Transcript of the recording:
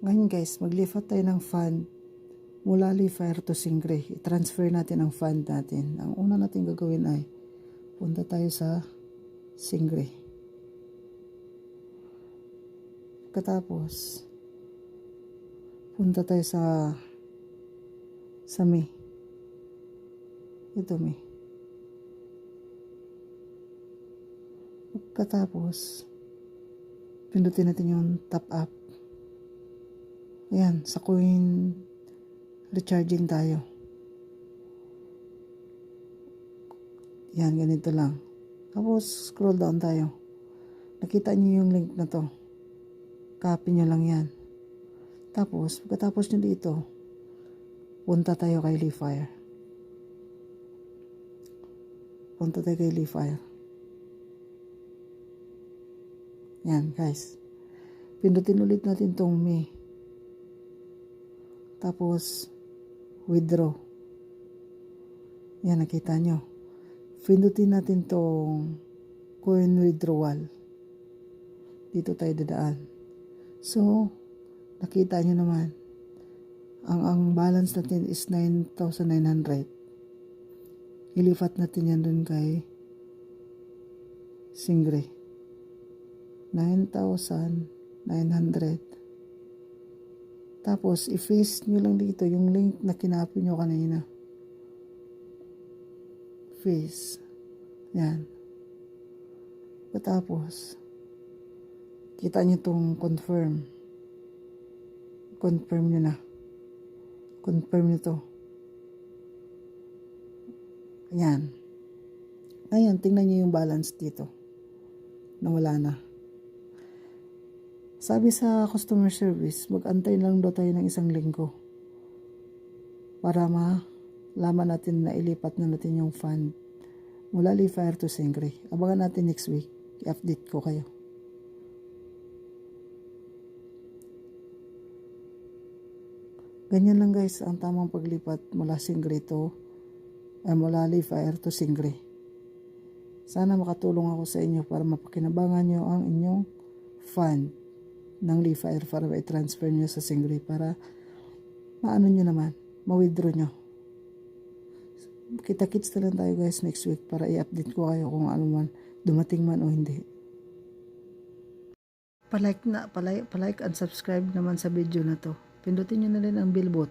Ngayon guys, maglipat tayo ng fund mula Lifair to Stingray. I-transfer natin ang fund natin. Ang una natin gagawin ay punta tayo sa Stingray. Pagkatapos, punta tayo sa May. Ito May. Pagkatapos, pindutin natin yung top up. Ayan, sa coin recharging tayo. Yan, ganito lang. Tapos, scroll down tayo. Nakita niyo yung link na to. Copy nyo lang yan. Tapos, pagkatapos nyo dito, punta tayo kay Lifair. Punta tayo kay Lifair. Yan, guys. Pindutin ulit natin tong May. Tapos, withdraw. Yan, nakita nyo. Pindutin natin tong coin withdrawal. Dito tayo dadaan. So, nakita nyo naman. Ang balance natin is 9,900. Ilipat natin yan dun kay Stingray. 9,900. Tapos, i-face nyo lang dito yung link na kinapin nyo kanina. Face. Yan. Tapos, kita nyo itong confirm. Confirm nyo na. Confirm nyo to. Yan. Ngayon, tingnan nyo yung balance dito. Nawala na. Sabi sa customer service, mag-antay lang daw tayo ng 1 linggo para malaman natin na ilipat na natin yung fund mula Lifair to Stingray. Abangan natin next week. I-update ko kayo. Ganyan lang guys ang tamang paglipat mula Lifair to Stingray. Sana makatulong ako sa inyo para mapakinabangan nyo ang inyong fund ng Lifair para i-transfer nyo sa Stingray para maano nyo naman, ma-withdraw nyo. Kita-kits na lang tayo guys next week para i-update ko kayo kung ano man, dumating man o hindi. Palike and subscribe naman sa video na to. Pindutin nyo na rin ang bell button.